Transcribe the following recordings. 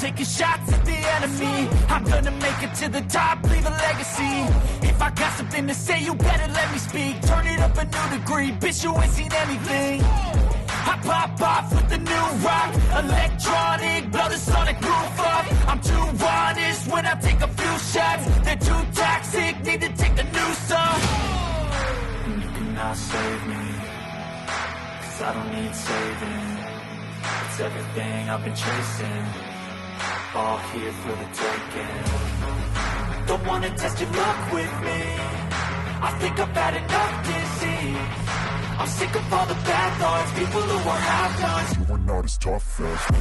taking shots at the enemy. I'm gonna make it to the top, leave a legacy. If I got something to say, you better let me speak. Turn it up a new degree, bitch, you ain't seen anything. I pop off with the new rock, electronic, blow the sonic roof up. I'm too honest when I take a few shots. They're too toxic, need to take the noose off. You cannot save me, 'cause I don't need saving. It's everything I've been chasing, all here for the taking. Don't wanna test your luck with me, I think I've had enough disease. I'm sick of all the bad thoughts, people who are half-nots. You are not as tough as me.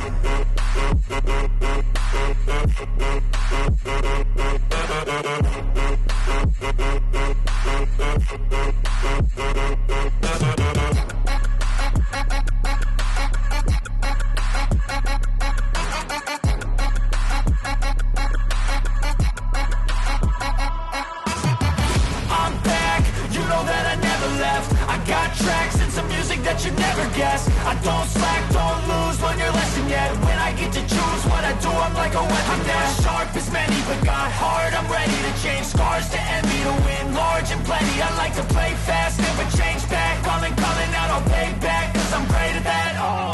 I'm back, you know that I never left. I got tracks and some music that you never guessed. I don't slack, don't lose, learn your lesson yet. When I get to choose what I do, I'm like a weapon. I'm not sharp as many, but got hard, I'm ready to change. Scars to envy, to win large and plenty. I like to play fast, never change back. Calling out, I'll pay back, 'cause I'm great at that. Oh,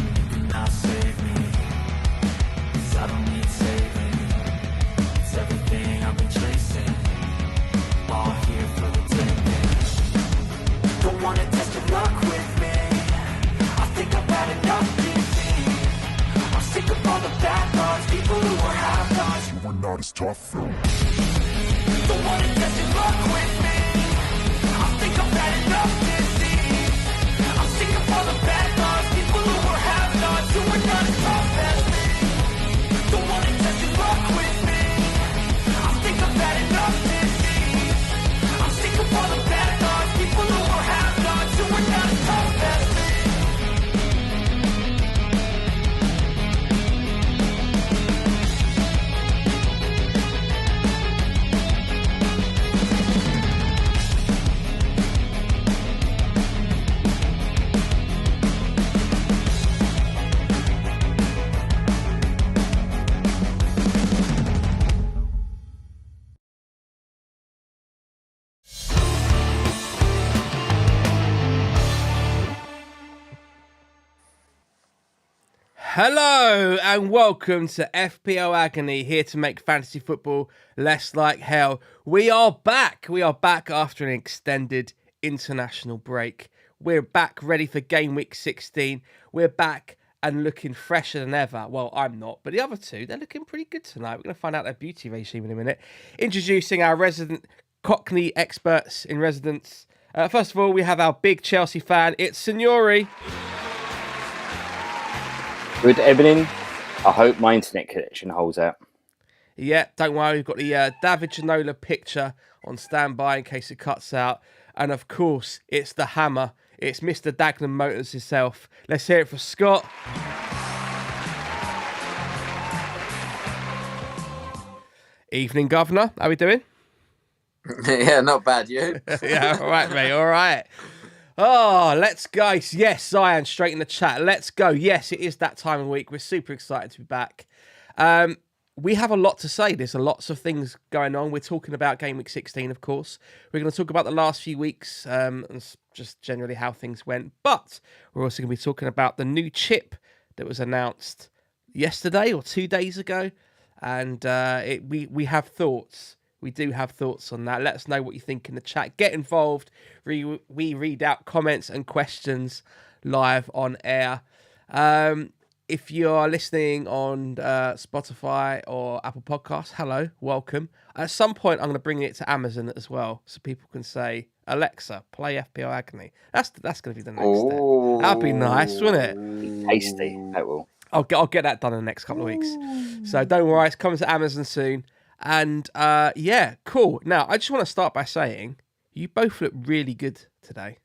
you cannot save me, 'cause I don't need saving. It's everything I've been chasing, all here for the taking. Don't wanna test your luck with me, I think I've had enough defeat. I'm sick of all the bad thoughts, people who are half-nots. You are not as tough though. Don't wanna test your luck with me, I think I've had enough disease. I'm sick of all the bad thoughts, people who are half-nots. You are not as tough as me. Don't wanna test your luck with me, I think I've had enough disease. I'm sick of all the bad thoughts, people who are half-nots. You are not as tough as me. Hello and welcome to FPL Agony, here to make fantasy football less like hell. We are back. We are back after an extended international break. We're back ready for Gameweek 16. We're back and looking fresher than ever. Well, I'm not, but the other two, they're looking pretty good tonight. We're going to find out their beauty regime in a minute. Introducing our resident Cockney experts in residence. First of all, we have our big Chelsea fan. It's Signore. Good evening. I hope my internet connection holds out. Yeah, don't worry. We've got the David Ginola picture on standby in case it cuts out. And of course, it's the hammer. It's Mr. Dagenham Motors himself. Let's hear it for Scott. Evening, Governor. How we doing? Yeah, not bad, you? Yeah, all right, mate. All right. Oh, let's go. Yes, Zion, straight in the chat. Let's go. Yes, it is that time of week. We're super excited to be back. We have a lot to say. There's lots of things going on. We're talking about Game Week 16, of course. We're going to talk about the last few weeks and just generally how things went. But we're also going to be talking about the new chip that was announced yesterday or 2 days ago. And we have thoughts. We do have thoughts on that. Let us know what you think in the chat. Get involved. We read out comments and questions live on air. If you are listening on Spotify or Apple Podcasts, hello, welcome. At some point, I'm going to bring it to Amazon as well, so people can say, Alexa, play FPL Agony. That's going to be the next step. That'd be nice, wouldn't it? Tasty, that will. I'll get that done in the next couple of weeks. So don't worry, it's coming to Amazon soon. And yeah, cool. Now, I just want to start by saying you both look really good today.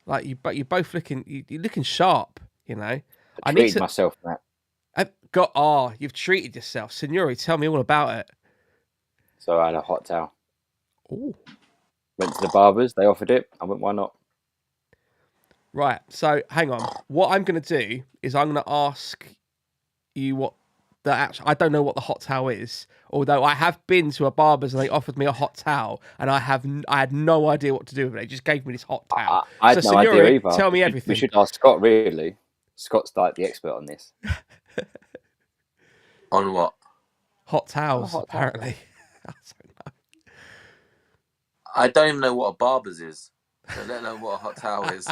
Like you're both looking, you're looking sharp. You know, I treated myself, Matt. You've treated yourself, Signore. Tell me all about it. So I had a hot towel. Oh, Went to the barbers. They offered it. I went, why not? Right. So hang on. What I'm going to do is I'm going to ask you what the actual. I don't know what the hot towel is. Although I have been to a barber's and they offered me a hot towel, and I had no idea what to do with it. They just gave me this hot towel. I had no Signore, idea either. tell me We everything. should ask Scott, really. Scott's like the expert on this. On what? Hot towels, hot towel. apparently. I don't know. I don't even know what a barber's is. So let alone what a hot towel is.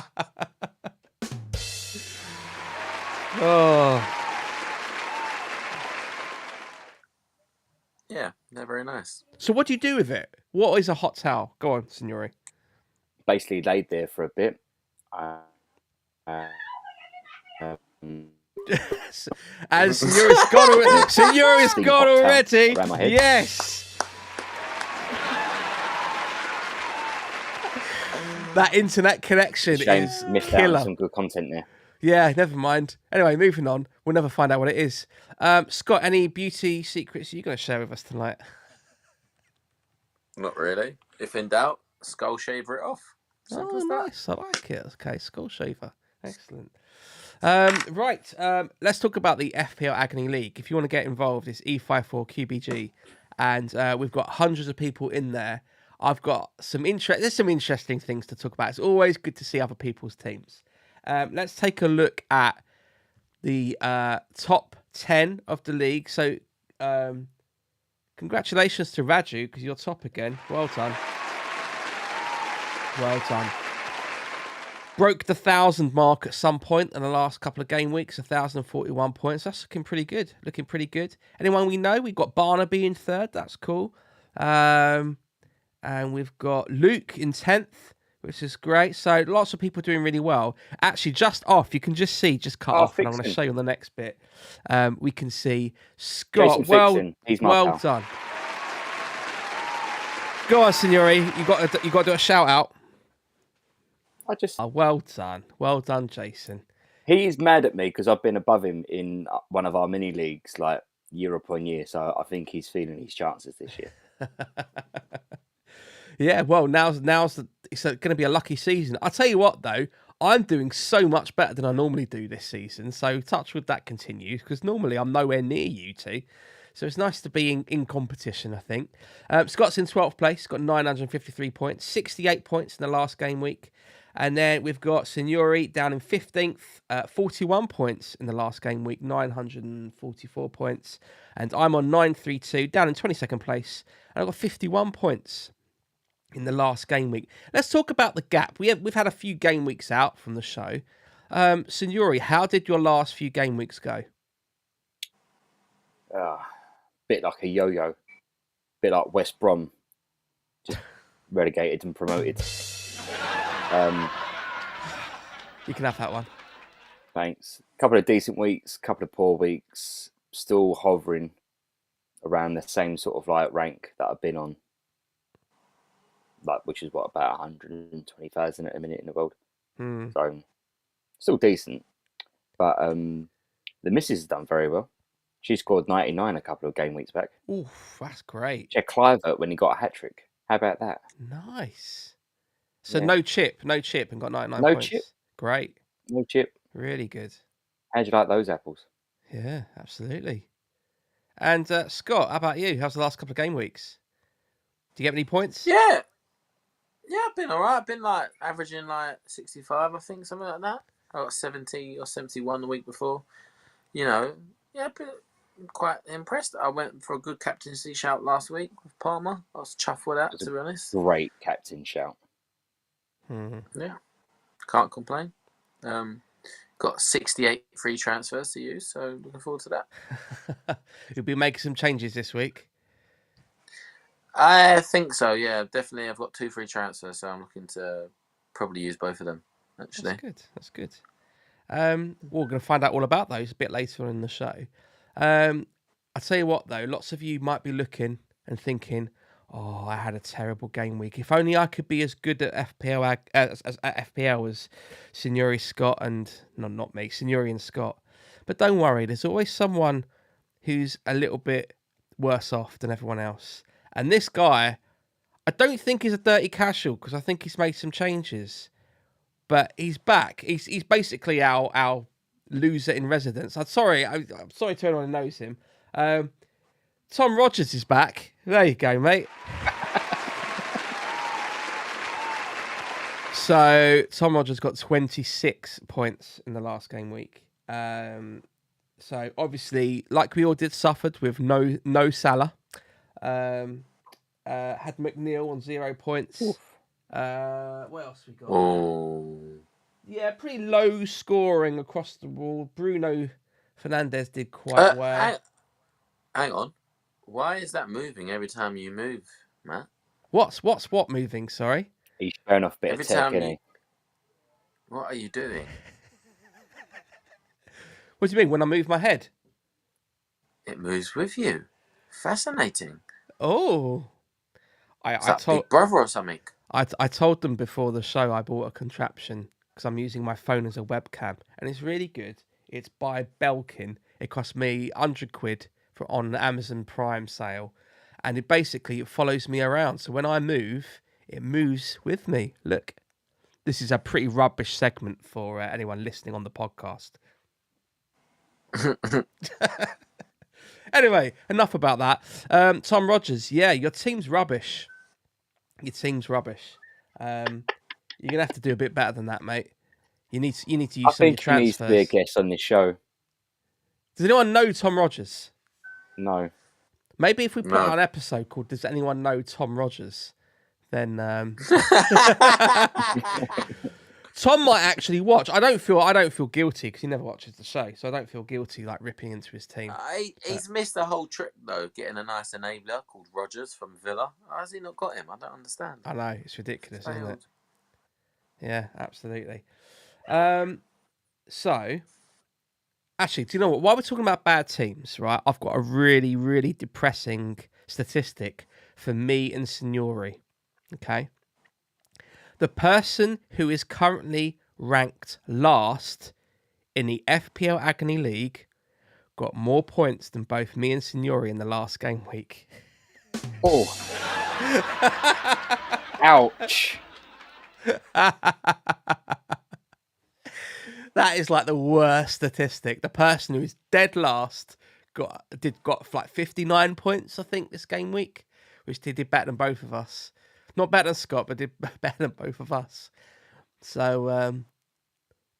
Oh. Yeah, they're very nice. So what do you do with it? What is a hot towel? Go on, Signore. Basically laid there for a bit. And Signore's gone already. Signore's Steam gone hot towel already. around my head. Yes. That internet connection Shame is missed out killer. on some good content there. Yeah, never mind. Anyway, moving on. We'll never find out what it is. Scott, any beauty secrets you're going to share with us tonight? Not really. If in doubt, skull shaver it off. Simple as that. Nice. I like it. Okay, skull shaver. Excellent. Let's talk about the FPL Agony League. If you want to get involved, it's E54QBG, and we've got hundreds of people in there. I've got there's some interesting things to talk about. It's always good to see other people's teams. Let's take a look at the top 10 of the league. So, congratulations to Raju, because you're top again. Well done. Well done. Broke the 1,000 mark at some point in the last couple of game weeks, 1,041 points. That's looking pretty good. Anyone we know? We've got Barnaby in third. That's cool. And we've got Luke in 10th, which is great. So lots of people doing really well. Actually, just off, you can just see, just cut off. And I'm going to show you on the next bit. We can see Scott. Jason Fixon. Well done. Go on, Signore. You got to do a shout out. Well done, Jason. He's mad at me because I've been above him in one of our mini leagues, like year upon year. So I think he's feeling his chances this year. Yeah, well, it's going to be a lucky season. I'll tell you what, though, I'm doing so much better than I normally do this season. So touch wood that continues, because normally I'm nowhere near you two. So it's nice to be in competition, I think. Scott's in 12th place, got 953 points, 68 points in the last game week. And then we've got Signore down in 15th, 41 points in the last game week, 944 points. And I'm on 932, down in 22nd place, and I've got 51 points in the last game week. Let's talk about the gap. We've had a few game weeks out from the show. Signore, how did your last few game weeks go? Bit like a yo-yo. Bit like West Brom. Just relegated and promoted. You can have that one. Thanks. Couple of decent weeks, couple of poor weeks. Still hovering around the same sort of like rank that I've been on. Like, which is what, about 120,000 at a minute in the world. So still decent. But the missus has done very well. She scored 99 a couple of game weeks back. Oof, that's great. She had Clivert when he got a hat-trick. How about that? Nice. So Yeah. no chip, and got 99 No points. chip. Great. No chip. Really good. How'd you like those apples? Yeah, absolutely. And Scott, how about you? How's the last couple of game weeks? Do you get any points? Yeah, I've been alright. I've been like averaging like 65, I think, something like that. I got 70 or 71 the week before. You know, yeah, I've been quite impressed. I went for a good captaincy shout last week with Palmer. I was chuffed with that, to be honest. Great captain shout. Yeah, can't complain. Got 68 free transfers to use, so looking forward to that. You'll be making some changes this week. I think so, yeah, definitely. I've got 2 free transfers, so I'm looking to probably use both of them, actually. That's good. We're going to find out all about those a bit later on in the show. I'll tell you what, though, lots of you might be looking and thinking, oh, I had a terrible game week. If only I could be as good at FPL as FPL as Signore Scott and... No, not me, Signore and Scott. But don't worry, there's always someone who's a little bit worse off than everyone else. And this guy, I don't think he's a dirty casual, because I think he's made some changes. but he's back. He's basically our loser in residence. I'm sorry to anyone who knows him. Tom Rogers is back. There you go, mate. So Tom Rogers got 26 points in the last game week. So obviously, like we all did, suffered with no Salah. Had McNeil on 0 points. What else we got? Oh. Yeah, pretty low scoring across the board. Bruno Fernandes did quite well. Hang on. Why is that moving every time you move, Matt? What's moving? Sorry. He's showing off a bit Every of tech, time isn't he? What are you doing? What do you mean? When I move my head? It moves with you. Fascinating. Oh, Is that Big Brother or something? I told them before the show I bought a contraption because I'm using my phone as a webcam, and it's really good. It's by Belkin. It cost me £100 on Amazon Prime sale, and it follows me around. So when I move, it moves with me. Look, this is a pretty rubbish segment for anyone listening on the podcast. Anyway, enough about that. Tom Rogers, yeah, your team's rubbish. You're gonna have to do a bit better than that, mate. You need to use some of your transfers. I think he needs to be a guest on this show. Does anyone know Tom Rogers? No. Maybe if we put out an episode called "Does Anyone Know Tom Rogers?" then Tom might actually watch. I don't feel guilty because he never watches the show, so I don't feel guilty like ripping into his team. He's missed the whole trip though, getting a nice enabler called Rogers from Villa. How has he not got him? I don't understand. I know, it's ridiculous, isn't it? Failed. Yeah, absolutely. So, actually, do you know what? While we're talking about bad teams, right? I've got a really, really depressing statistic for me and Signore. Okay. The person who is currently ranked last in the FPL Agony League got more points than both me and Signore in the last game week. Oh. Ouch. That is like the worst statistic. The person who is dead last got like 59 points, I think, this game week, which did better than both of us. Not better than Scott, but did better than both of us. So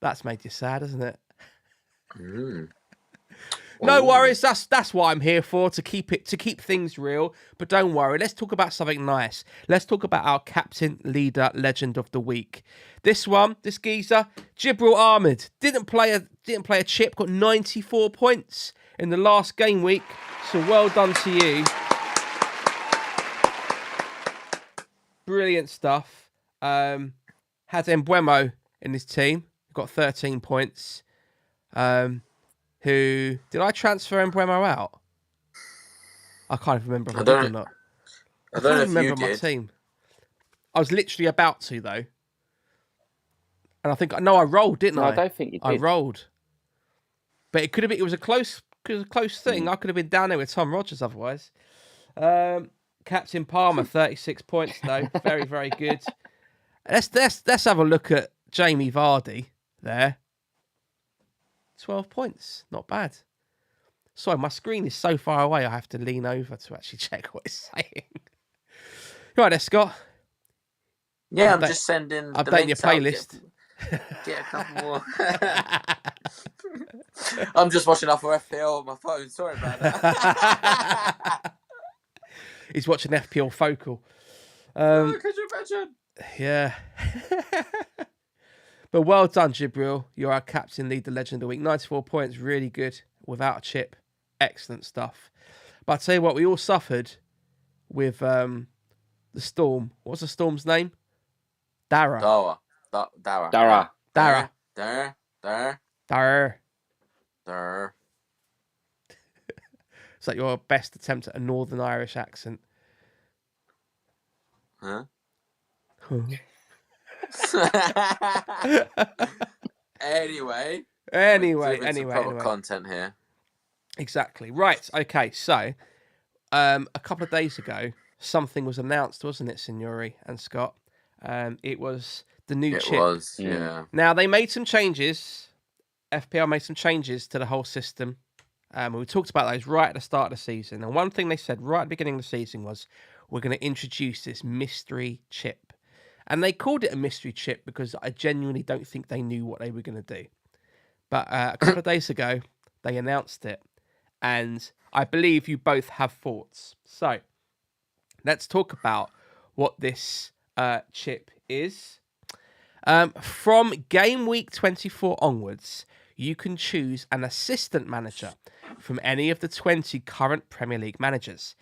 that's made you sad, isn't it? No worries. That's what I'm here for, to keep things real. But don't worry. Let's talk about something nice. Let's talk about our captain, leader, legend of the week. This geezer, Jibril Ahmed, didn't play a chip. Got 94 points in the last game week. So well done to you. Brilliant stuff. Had Mbeumo in his team. Got 13 points. Who did I transfer Mbeumo out? I can't even remember if I did or not. I don't can't know if remember you my did. team. I was literally about to though, and I think I rolled, didn't I? I don't think you did. I rolled, but it could have been. It was a close thing. I could have been down there with Tom Rogers otherwise. Captain Palmer, 36 points though. Very, very good. Let's have a look at Jamie Vardy there. 12 points. Not bad. Sorry, my screen is so far away I have to lean over to actually check what it's saying. Right there, Scott. Yeah, I'm just sending the updating your links out. playlist. Get a couple more. I'm just watching off of FPL on my phone. Sorry about that. He's watching FPL Focal. Could you imagine? Yeah. But well done, Jibril. You're our captain, leader, legend of the week. 94 points, really good. Without a chip. Excellent stuff. But I'll tell you what, we all suffered with the Storm. What's the Storm's name? DARRAGH. DARRAGH. DARRAGH. It's like your best attempt at a Northern Irish accent. Huh? Anyway. Content here. Exactly. Right. Okay. So, a couple of days ago, something was announced, wasn't it, Signore and Scott? It was The new It chip. was, yeah. Now, they made some changes. FPL made some changes to the whole system. We talked about those right at the start of the season. And one thing they said right at the beginning of the season was, we're going to introduce this mystery chip. And they called it a mystery chip because I genuinely don't think they knew what they were going to do. But a couple of days ago, they announced it. And I believe you both have thoughts. So let's talk about what this chip is. From Gameweek 24 onwards, you can choose an assistant manager from any of the 20 current Premier League managers.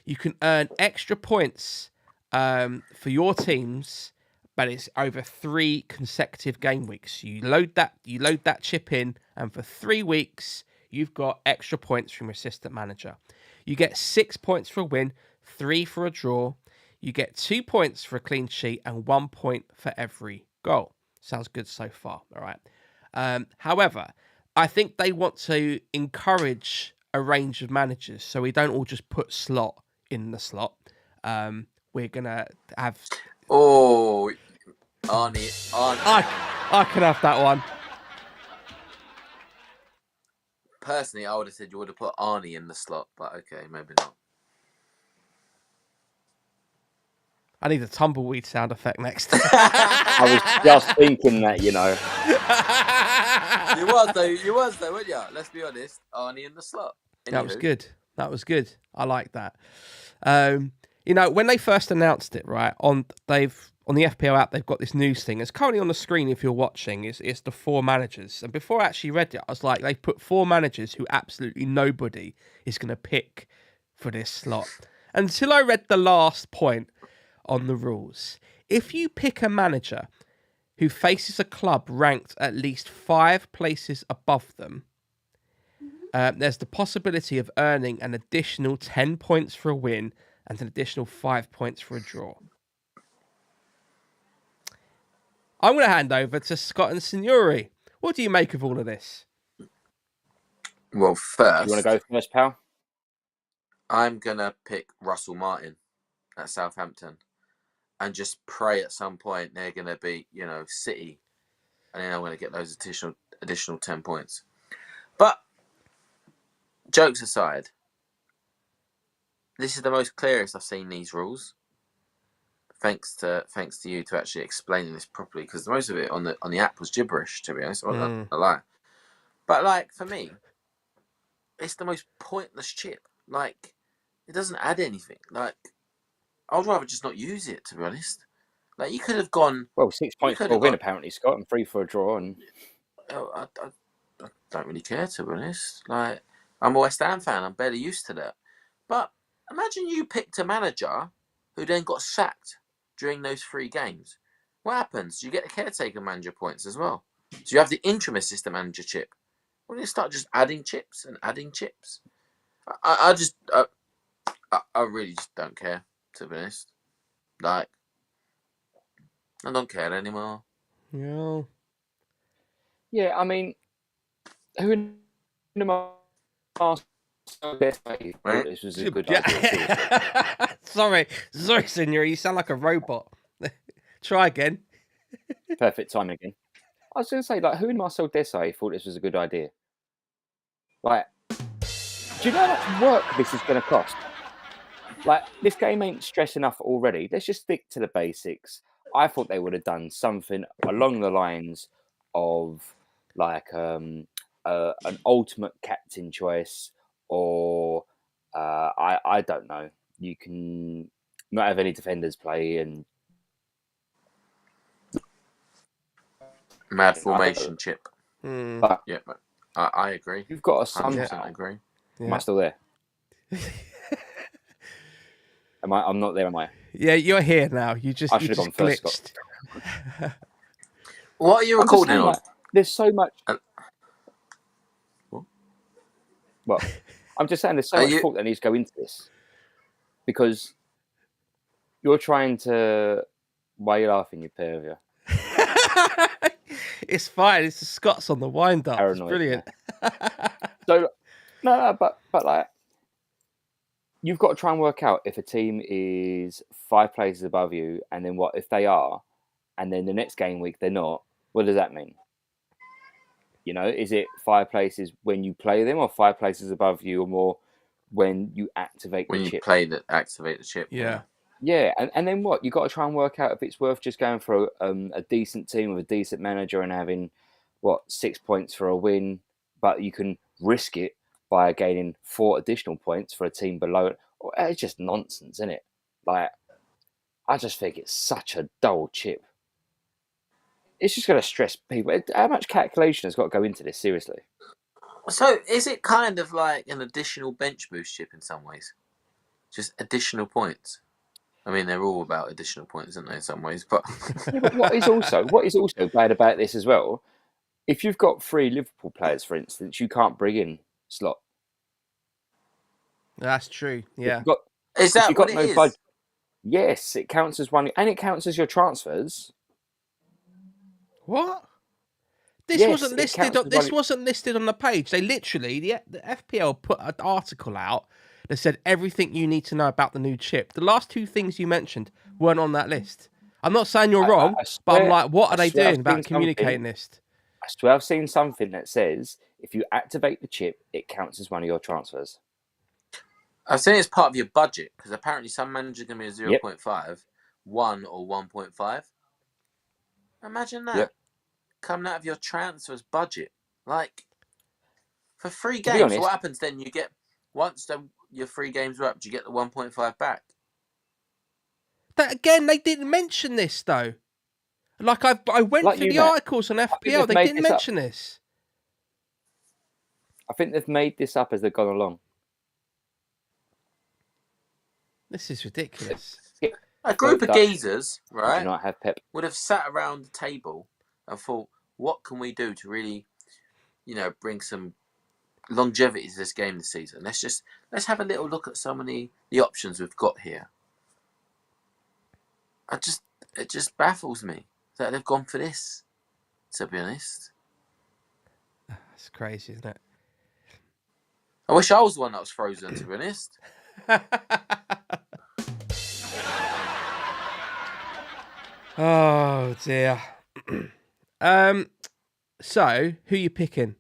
You can earn extra points for your teams, but it's over 3 consecutive game weeks. You load that chip in, and for 3 weeks, you've got extra points from your assistant manager. You get 6 points for a win, 3 for a draw. You get 2 points for a clean sheet, and 1 point for every goal. Sounds good so far. All right. However, I think they want to encourage a range of managers, so we don't all just put slot in the slot. We're gonna have. Oh, Arnie. I can have that one. Personally, I would have said you would have put Arnie in the slot, but okay, maybe not. I need a tumbleweed sound effect next. I was just thinking that, you know. You was though, weren't you? Let's be honest. Arnie in the slot. Anywho. That was good. I like that. You know, when they first announced it, right, on the FPL app, they've got this news thing. It's currently on the screen if you're watching. It's the 4 managers. And before I actually read it, I was like, they put 4 managers who absolutely nobody is going to pick for this slot. Until I read the last point on the rules. If you pick a manager who faces a club ranked at least 5 places above them, there's the possibility of earning an additional 10 points for a win and an additional 5 points for a draw. I'm going to hand over to Scott and Signore. What do you make of all of this? Well, first, You want to go first, pal? I'm going to pick Russell Martin at Southampton and just pray at some point they're going to beat, City. And then I'm going to get those additional 10 points. But jokes aside, this is the most clearest I've seen these rules. Thanks to you to actually explaining this properly, because most of it on the app was gibberish, to be honest. I'm not gonna lie. But for me, it's the most pointless chip. It doesn't add anything. I'd rather just not use it, to be honest. You could have gone. Well, 6 points for a win, apparently, Scott, and 3 for a draw. And I don't really care, to be honest. I'm a West Ham fan. I'm barely used to that. But imagine you picked a manager who then got sacked during those 3 games. What happens? You get the caretaker manager points as well. So you have the interim assistant manager chip. Why don't you start just adding chips and adding chips? I really just don't care, to be honest. I don't care anymore. Yeah, I mean, who in the this was a good idea. Sorry, Signore, you sound like a robot. Try again. Perfect time again. I was going to say, who in Marcel Desailly thought this was a good idea? Do you know how much work this is going to cost? This game ain't stress enough already. Let's just stick to the basics. I thought they would have done something along the lines of an ultimate captain choice, or I don't know. You can not have any defenders play and mad formation chip. But yeah, I agree. You've got a 100% agree. Am I still there? I'm not there, am I? Yeah, you're here now. I should have gone glitched. First, Scott. What are you recording on? There's so much. Well, I'm just saying there's so much thought that needs to go into this, because you're trying to. Why are you laughing, you pair of you? It's fine. It's the Scots on the wind up. Paranoid, it's brilliant. So no, but you've got to try and work out if a team is 5 places above you, and then what if they are, and then the next game week they're not, what does that mean? You know, is it 5 places when you play them, or 5 places above you, or more when you activate When the you chip? activate the chip. Yeah. Yeah, and then what? You got to try and work out if it's worth just going for a decent team with a decent manager and having 6 points for a win, but you can risk it by gaining 4 additional points for a team below it. It's just nonsense, isn't it? Like, I just think it's such a dull chip. It's just going to stress people. How much calculation has got to go into this? Seriously. So is it kind of like an additional bench boost chip in some ways? Just additional points. I mean, they're all about additional points, aren't they, in some ways? But Yeah, but what is also bad about this as well? If you've got 3 Liverpool players, for instance, you can't bring in slot. That's true. Yeah. is that what it is? Budget, yes, it counts as one, and it counts as your transfers. What? This Yes, wasn't it listed. counts as This one. wasn't listed on the page. They literally, the FPL put an article out that said everything you need to know about the new chip. The last 2 things you mentioned weren't on that list. I'm not saying you're wrong, but I'm like, what are they doing about communicating this? I swear I've seen something that says if you activate the chip, it counts as one of your transfers. I've seen it's part of your budget, because apparently some managers are going to be a 0.5, 1 or 1.5. Imagine that. Yep. Coming out of your transfers budget. Like, for 3 To be games, honest, what happens then? You get, once your 3 games are up, do you get the 1.5 back? That again, they didn't mention this though. Like I went through the articles on FPL, they didn't mention this. I think they've made this up as they've gone along. This is ridiculous. A group of geezers, right, do not have Pep. would have sat around the table and thought, what can we do to really, bring some longevity to this game this season? Let's have a little look at some of the options we've got here. It just baffles me that they've gone for this, to be honest. That's crazy, isn't it? I wish I was the one that was frozen, to be honest. Oh dear. So who you picking?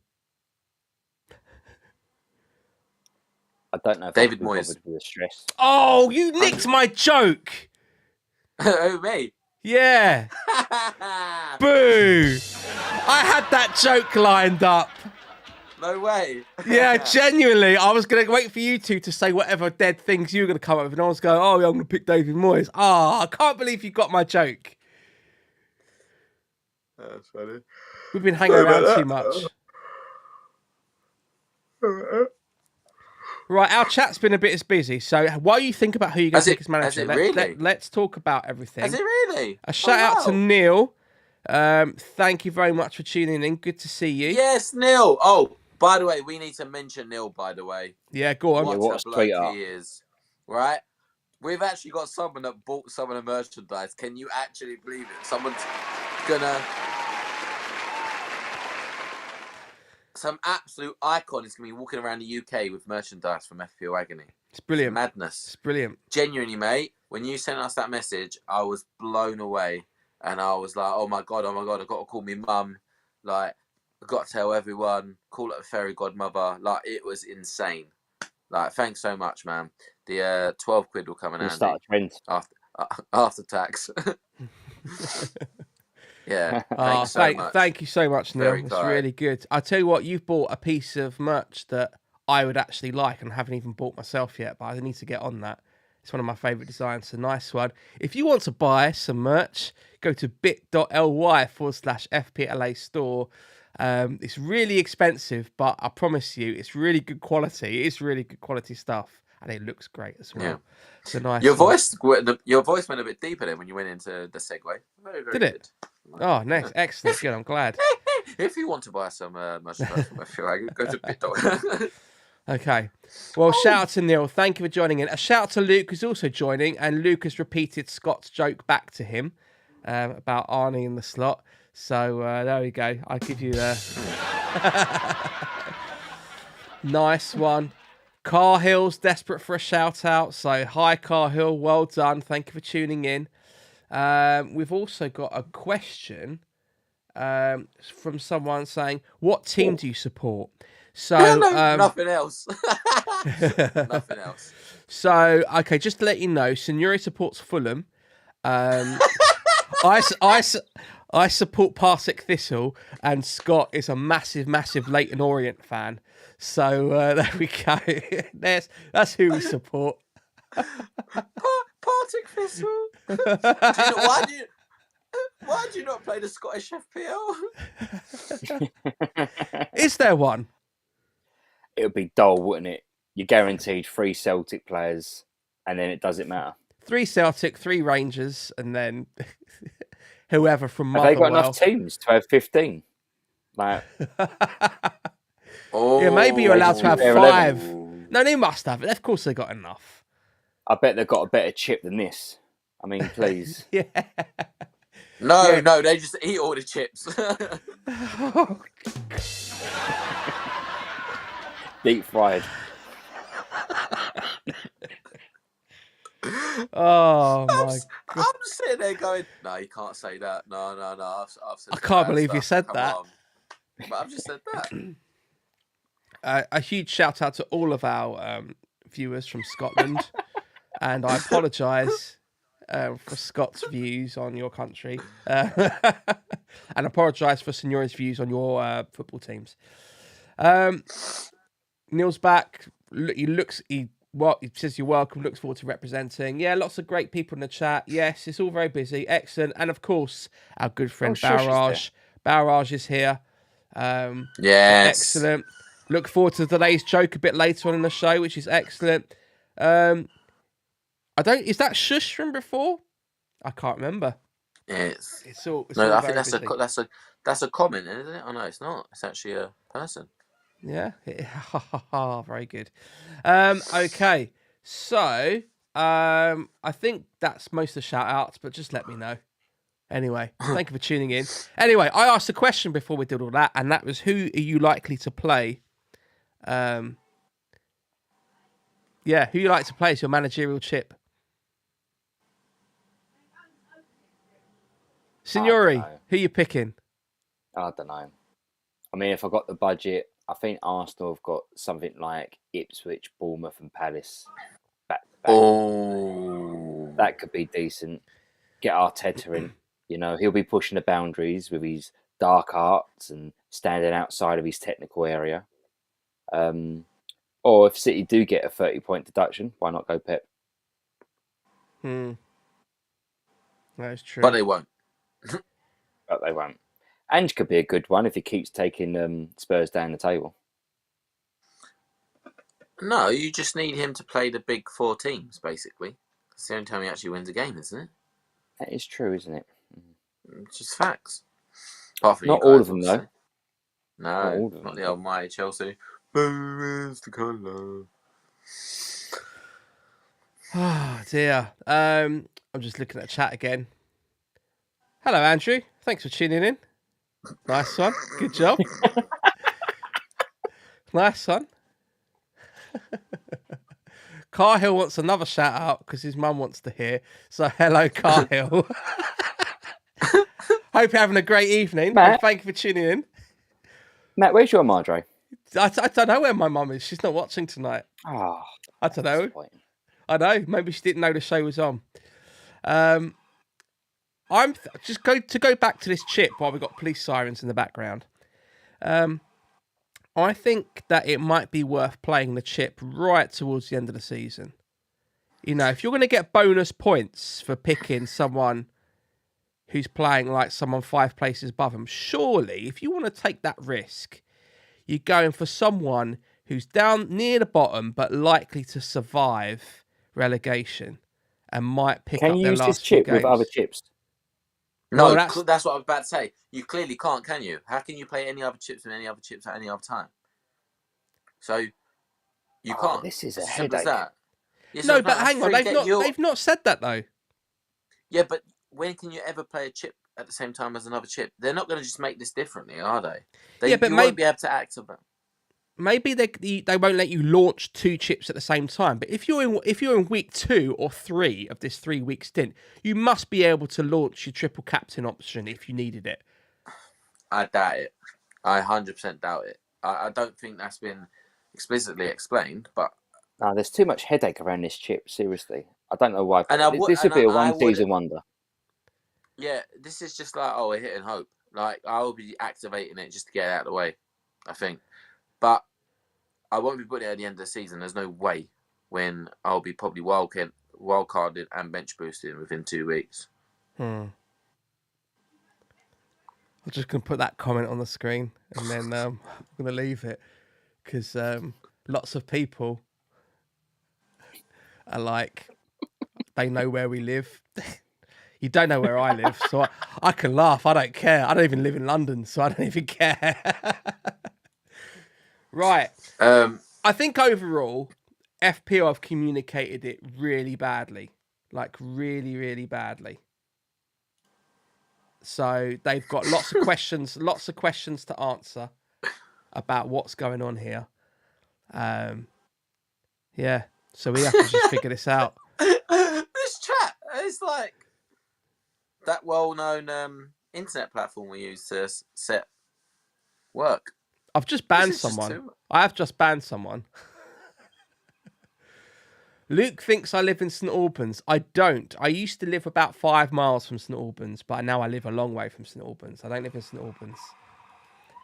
I don't know if David I'm Moyes. bothered with the stress. Oh, you nicked my joke. Oh, me? Yeah. Boo. I had that joke lined up. No way. Yeah, genuinely. I was going to wait for you two to say whatever dead things you were going to come up with. And I was going, oh, yeah, I'm going to pick David Moyes. Oh, I can't believe you got my joke. That's funny. We've been hanging around too much. Right, our chat's been a bit as busy. So while you think about who you're going to pick as manager, let's talk about everything. Has it really? A shout out to Neil. Thank you very much for tuning in. Good to see you. Yes, Neil. Oh, by the way, we need to mention Neil, by the way. Yeah, go on. What a bloke he is. Right? We've actually got someone that bought some of the merchandise. Can you actually believe it? Someone's gonna... Some absolute icon is going to be walking around the UK with merchandise from FPL Agony. It's brilliant. It's madness. It's brilliant. Genuinely, mate, when you sent us that message, I was blown away. And I was like, oh my God, I've got to call my mum. Like, I've got to tell everyone, call it a fairy godmother. Like, it was insane. Like, thanks so much, man. The 12 quid will come in handy. Start a trend. After tax. Yeah. Thank you so much, Neil. It's really good. I'll tell you what, you've bought a piece of merch that I would actually like and haven't even bought myself yet, but I need to get on that. It's one of my favourite designs. It's a nice one. If you want to buy some merch, go to bit.ly/FPLA store. It's really expensive, but I promise you, it's really good quality. It's really good quality stuff. And it looks great as well. Yeah. It's a nice. Your voice went a bit deeper then when you went into the segue. Very, very Did it? Good. Oh, next, excellent. Good. I'm glad. If you want to buy some merchandise from FPL, go to bit. Okay. Well, shout out to Neil. Thank you for joining in. A shout out to Luke, who's also joining, and Luke has repeated Scott's joke back to him about Arnie in the slot. So there we go. I give you the nice one. Carhill's desperate for a shout out. So hi, Carhill. Well done. Thank you for tuning in. We've also got a question from someone saying, "What team do you support?" So nothing else. Nothing else. So okay, just to let you know, Signore supports Fulham. I support Partick Thistle, and Scott is a massive Leighton Orient fan. So there we go. That's who we support. Partick Thistle. Why do you not play the Scottish FPL? Is there one? It would be dull, wouldn't it? You're guaranteed 3 Celtic players, and then it doesn't matter. 3 Celtic, 3 Rangers, and then whoever from Have they got Motherwell. enough teams to have 15? Like, yeah, maybe you're allowed to have they're 5. 11. No, they must have it. Of course, they got enough. I bet they've got a better chip than this. I mean, please. Yeah. No, they just eat all the chips. Deep fried. Oh my! I'm sitting there going, no, you can't say that. No. I've said I can't bad believe you stuff. said that. On. But I've just said that. A huge shout out to all of our viewers from Scotland, and I apologise for Scott's views on your country, and apologise for Signore's views on your football teams. Neil's back. He says you're welcome. Looks forward to representing. Yeah, lots of great people in the chat. Yes, it's all very busy. Excellent. And of course, our good friend DARRAGH. DARRAGH is here. Yes. Excellent. Look forward to today's joke a bit later on in the show, which is excellent. Is that Shush from before? I can't remember. It's all. No, all I very think busy. that's a comment, isn't it? Oh no, it's not. It's actually a person. Yeah. Very good. Okay. So, I think that's most of the shout outs, but just let me know. Anyway, thank you for tuning in. Anyway, I asked a question before we did all that, and that was, who are you likely to play? Who you like to play as your managerial chip? Signore, who you picking? I don't know. I mean, if I got the budget, I think Arsenal have got something like Ipswich, Bournemouth, and Palace back to back. Oh, that could be decent. Get Arteta in. You know, he'll be pushing the boundaries with his dark arts and standing outside of his technical area. Or if City do get a 30-point deduction, why not go Pep? That is true. but they won't. But they won't. Ange could be a good one if he keeps taking Spurs down the table. No, you just need him to play the big 4 teams, basically. It's the only time he actually wins a game, isn't it? That is true, isn't it? It's just facts. Apart from Not you guys, all of them, obviously. though. No, all of them. not the almighty Chelsea. Blue is the colour. Oh dear. I'm just looking at the chat again. Hello, Andrew. Thanks for tuning in. Nice one. Good job. Nice one. Cahill wants another shout out because his mum wants to hear. So hello, Cahill. Hope you're having a great evening. Matt. Thank you for tuning in. Matt, where's your Madre? I don't know where my mum is. She's not watching tonight. Oh, I don't know. I know. Maybe she didn't know the show was on. I'm just going to go back to this chip while we've got police sirens in the background. I think that it might be worth playing the chip right towards the end of the season. You know, if you're going to get bonus points for picking someone who's playing like someone 5 places above them, surely if you want to take that risk, you're going for someone who's down near the bottom but likely to survive relegation and might pick up their last few games. Can you use this chip with other chips? No, Well, that's what I was about to say. You clearly can't, can you? How can you play any other chips with any other chips at any other time? So you can't. This is a It's as simple as headache. that. Yeah, No, so but hang on, they've not said that though. Yeah, but when can you ever play a chip at the same time as another chip? They're not going to just make this differently, are they? Yeah, but you maybe won't be able to activate. maybe they won't let you launch 2 chips at the same time. But if you're in week 2 or 3 of this 3-week stint, you must be able to launch your triple captain option if you needed it. I doubt it. I 100% doubt it. I don't think that's been explicitly explained, but No, there's too much headache around this chip. Seriously, I don't know why. And This would be a one-season wonder. yeah, this is just like a hit and hope. Like I will be activating it just to get it out of the way, I think. But I won't be putting it at the end of the season. There's no way when I'll be probably wild-carded and bench boosted within 2 weeks. I'm just going to put that comment on the screen and then I'm going to leave it because lots of people are like, they know where we live. You don't know where I live, so I can laugh. I don't care. I don't even live in London, so I don't even care. Right. I think overall, FPL have communicated it really badly. Like, really, really badly. So they've got lots of questions to answer about what's going on here. Yeah. So we have to just figure this out. This chat is like that well-known internet platform we use to set work. I've just banned someone. I have just banned someone. Luke thinks I live in St Albans. I don't. I used to live about 5 miles from St Albans, but now I live a long way from St Albans. I don't live in St Albans.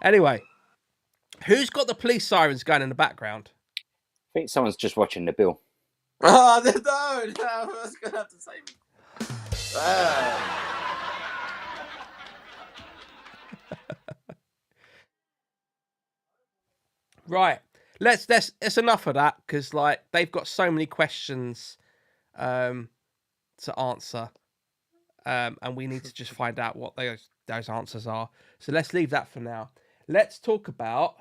Anyway, who's got the police sirens going in the background? I think someone's just watching the bill. Oh, no, I was going to have to say. Right. It's enough of that because like they've got so many questions to answer, and we need to just find out what those answers are. So let's leave that for now. Let's talk about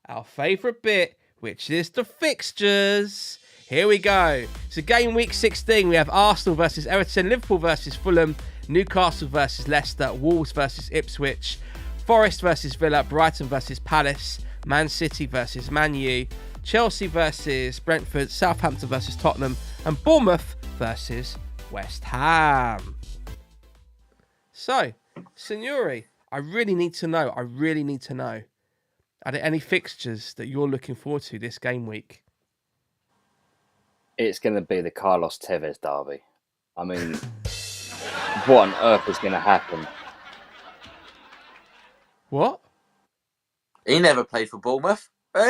our favourite bit, which is the fixtures. Here we go. So game week 16, we have Arsenal versus Everton, Liverpool versus Fulham, Newcastle versus Leicester, Wolves versus Ipswich, Forest versus Villa, Brighton versus Palace, Man City versus Man U, Chelsea versus Brentford, Southampton versus Tottenham, and Bournemouth versus West Ham. So, Signore, I really need to know. Are there any fixtures that you're looking forward to this game week? It's going to be the Carlos Tevez derby. I mean, what on earth is going to happen? What? He never played for Bournemouth. Hey!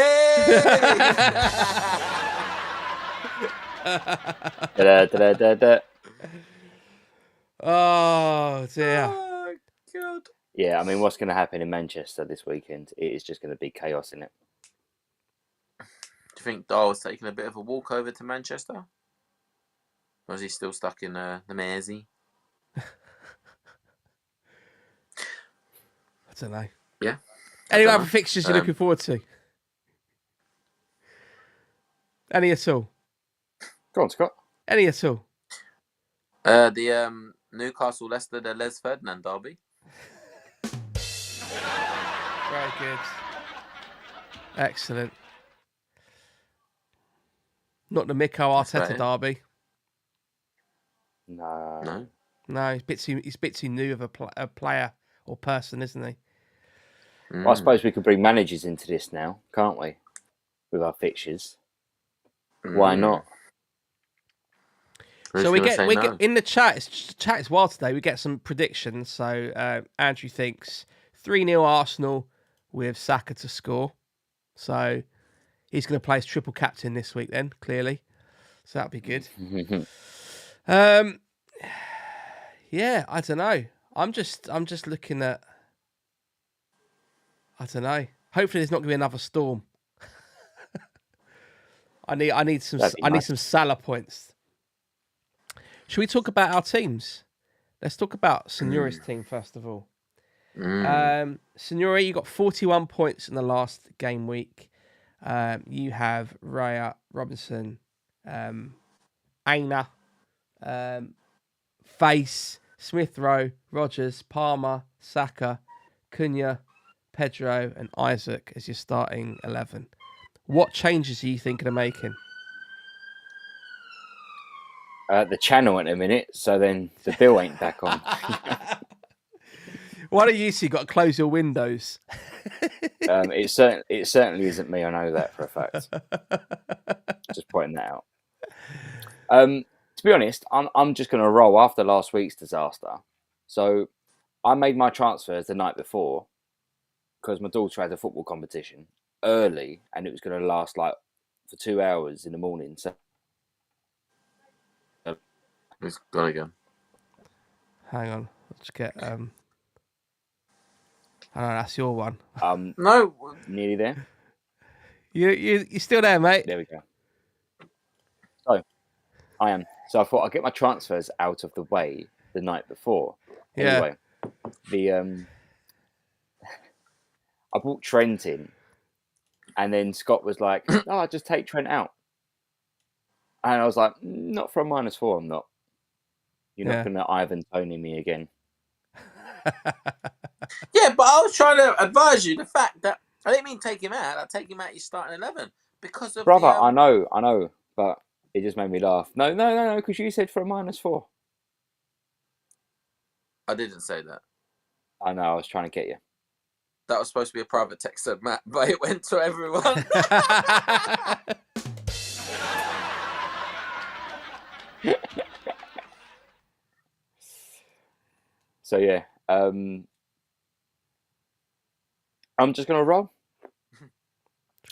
Oh, dear. Oh, God. Yeah, I mean, what's going to happen in Manchester this weekend? It is just going to be chaos in it. Do you think Darr's taking a bit of a walk over to Manchester? Or is he still stuck in the Mersey? I don't know. Yeah. Any other fixtures you're looking forward to? Any at all? Go on, Scott. Any at all? The Newcastle Leicester, the Les Ferdinand derby. Very good. Excellent. Not the Miko Arteta derby. No. No, he's a bit too new of a player or person, isn't he? Well, I suppose we could bring managers into this now, can't we? With our fixtures. Why not? So we get in the chat. Chat is wild today. We get some predictions. So Andrew thinks 3-0 Arsenal with Saka to score. So he's going to play as triple captain this week. Then clearly, so that'd be good. Yeah, I don't know. I'm just looking at. I don't know. Hopefully, there's not going to be another storm. I need some Salah points. Should we talk about our teams? Let's talk about Signore's team first of all. Signore, you got 41 points in the last game week. You have Raya, Robinson, Aina, Face, Smith Rowe, Rogers, Palmer, Saka, Cunha, Pedro, and Isaac as your starting 11. What changes are you thinking of making? The channel in a minute, so then the bill ain't back on. Why don't you see? Got to close your windows. It certainly isn't me. I know that for a fact. Just pointing that out. To be honest, I'm just going to roll after last week's disaster. So I made my transfers the night before because my daughter had a football competition early, and it was going to last like for 2 hours in the morning. So It's gone again. Hang on, let's get. Oh, that's your one. No, nearly there. You're still there, mate. There we go. So I am. So I thought I'd get my transfers out of the way the night before. Yeah. Anyway, I brought Trent in, and then Scott was like, "Oh, just take Trent out," and I was like, "Not for a -4, I'm not. You're not going to Ivan Toney me again." Yeah, but I was trying to advise you the fact that I didn't mean take him out. I take him out. Your starting 11 because of Brother. I know, but it just made me laugh. No, because you said for a -4. I didn't say that. I know. I was trying to get you. That was supposed to be a private text to Matt, but it went to everyone. So yeah, I'm just gonna roll.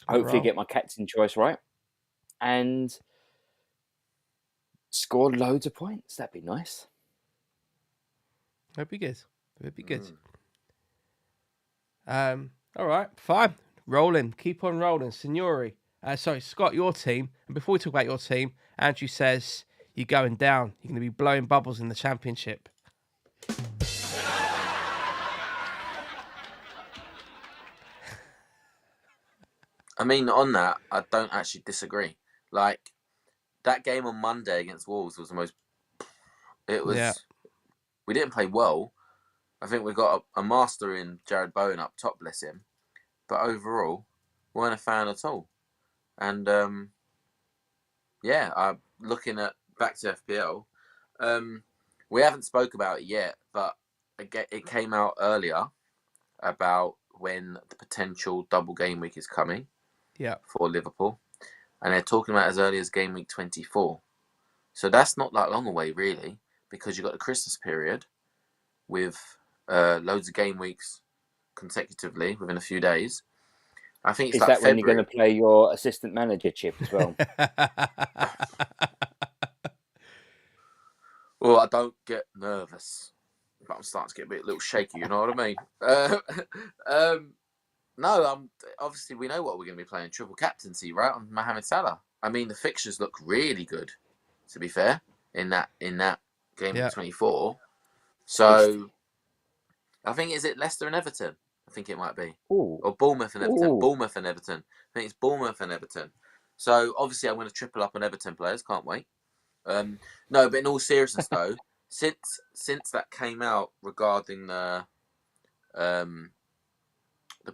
Hopefully, get my captain choice right, and score loads of points. That'd be nice. That'd be good. That'd be good. All right, fine. Rolling. Keep on rolling, Signore. Sorry, Scott, your team. And before we talk about your team, Andrew says you're going down. You're going to be blowing bubbles in the championship. I mean, on that, I don't actually disagree. Like, that game on Monday against Wolves was the most... It was... Yeah. We didn't play well. I think we got a master in Jared Bowen up top, bless him. But overall, weren't a fan at all. And, yeah, I'm looking at back to FPL. We haven't spoke about it yet, but it came out earlier about when the potential double game week is coming. Yeah. For Liverpool, and they're talking about as early as game week 24. So that's not that long away, really, because you've got the Christmas period with loads of game weeks consecutively within a few days. I think it's Is like that when February. you're going to play your assistant manager chip as well? Well, I don't get nervous, but I'm starting to get a little shaky. You know what I mean? No, obviously we know what we're going to be playing. Triple captaincy, right? On Mohamed Salah. I mean, the fixtures look really good, to be fair, in that game of 24. So, I think, is it Leicester and Everton? I think it might be. Ooh. Or Bournemouth and Everton. Ooh. Bournemouth and Everton. I think it's Bournemouth and Everton. So, obviously, I'm going to triple up on Everton players. Can't wait. No, but in all seriousness, though, since that came out regarding the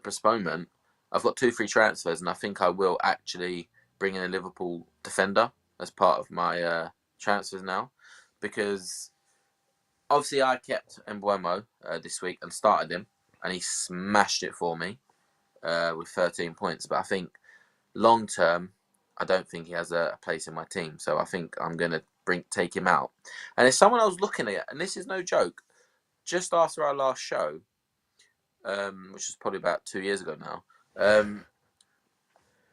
postponement, I've got 2 free transfers, and I think I will actually bring in a Liverpool defender as part of my transfers now, because obviously I kept Mbeumo this week and started him, and he smashed it for me with 13 points. But I think long term, I don't think he has a place in my team, so I think I'm going to take him out. And there's someone I was looking at, and this is no joke, just after our last show, which was probably about 2 years ago now.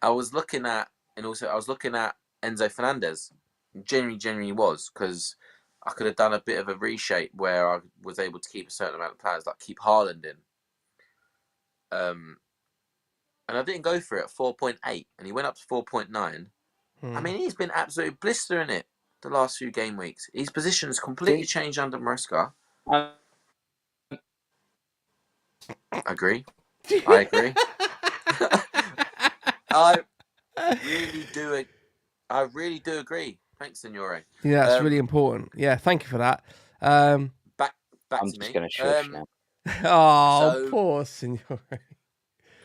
I was looking at Enzo Fernandez. Genuinely was, because I could have done a bit of a reshape where I was able to keep a certain amount of players, like keep Haaland in. And I didn't go for it at 4.8, and he went up to 4.9. I mean, he's been absolutely blistering it the last few game weeks. His position has completely changed under Maresca. Agree. I agree. I really do agree. Thanks, Signore. Yeah, that's really important. Yeah, thank you for that. Back I'm to just me. going to shush now. Oh, poor Signore.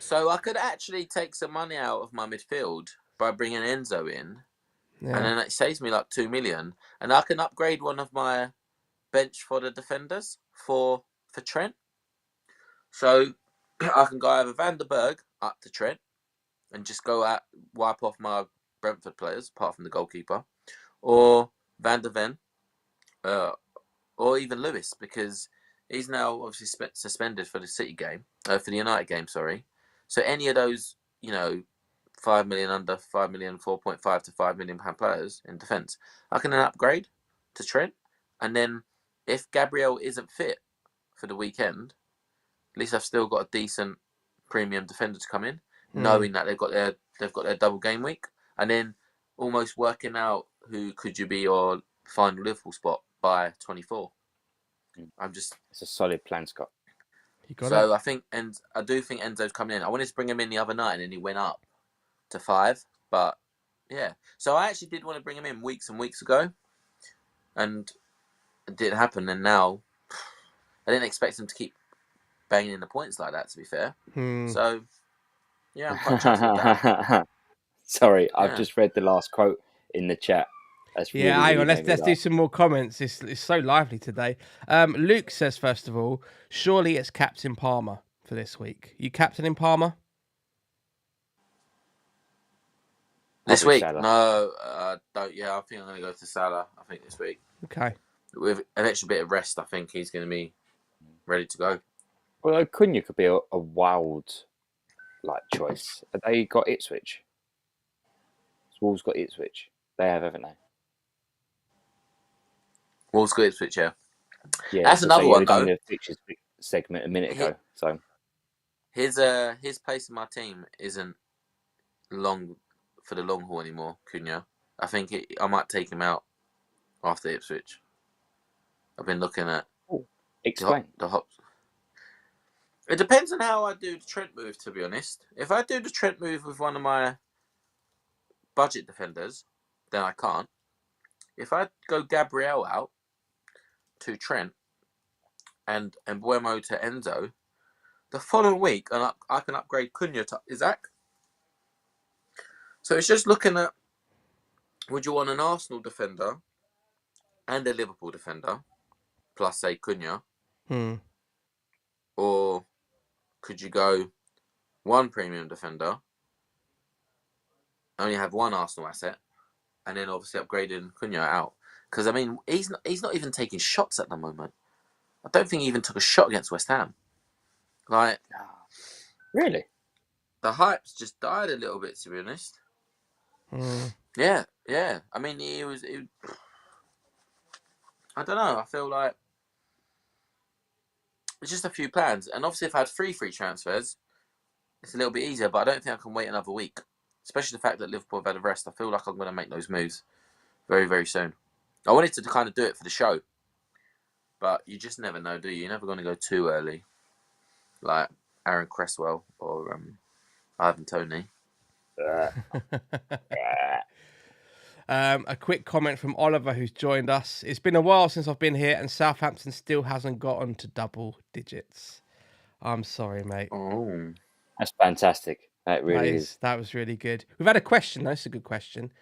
So I could actually take some money out of my midfield by bringing Enzo in, and then it saves me like 2 million, and I can upgrade one of my bench for the defenders for Trent. So I can go either Van der Berg up to Trent and just wipe off my Brentford players, apart from the goalkeeper, or Van der Ven, or even Lewis, because he's now obviously suspended for the City game, for the United game, sorry. So any of those, 5 million under, 5 million, 4.5 to 5 million pound players in defence, I can then upgrade to Trent, and then if Gabriel isn't fit for the weekend, at least I've still got a decent premium defender to come in, knowing that they've got their double game week, and then almost working out who could you be your final Liverpool spot by 24. It's a solid plan, Scott. I think, and I do think Enzo's coming in. I wanted to bring him in the other night, and then he went up to 5. But yeah, so I actually did want to bring him in weeks and weeks ago, and it didn't happen. And now I didn't expect him to keep banging in the points like that, to be fair. So yeah, I'm quite chuffed with that. Sorry, I've just read the last quote in the chat. That's hang on. Let's do some more comments. It's so lively today. Luke says, first of all, surely it's Captain Palmer for this week. You captaining Palmer? This week? Salah. No, I don't. Yeah, I think I'm going to go to Salah. I think this week. Okay. With an extra bit of rest, I think he's going to be ready to go. Well, Cunha could be a wild choice. Have they got Ipswich? Wolves got Ipswich. They have, haven't they? Wolves got Ipswich, yeah. That's another one, though. The pictures segment a minute ago. So his place in my team isn't long for the long haul anymore. Cunha, I think I might take him out after Ipswich. I've been looking at. Explain the hops. It depends on how I do the Trent move, to be honest. If I do the Trent move with one of my budget defenders, then I can't. If I go Gabriel out to Trent and Buemo to Enzo, the following week I can upgrade Cunha to Isaac. So it's just looking at, would you want an Arsenal defender and a Liverpool defender, plus say Cunha? Or could you go one premium defender, only have one Arsenal asset, and then obviously upgrading Cunha out? Because I mean, he's not even taking shots at the moment. I don't think he even took a shot against West Ham. Really, the hype's just died a little bit, to be honest. Yeah. I mean, he was. I don't know. I feel like it's just a few plans, and obviously, if I had 3 free transfers, it's a little bit easier. But I don't think I can wait another week, especially the fact that Liverpool have had a rest. I feel like I'm going to make those moves very, very soon. I wanted to kind of do it for the show, but you just never know, do you? You're never going to go too early, like Aaron Cresswell or Ivan Toney. A quick comment from Oliver, who's joined us. It's been a while since I've been here, and Southampton still hasn't gotten to double digits. I'm sorry, mate. Oh, that's fantastic. That really is. That was really good. We've had a question, though. It's a good question.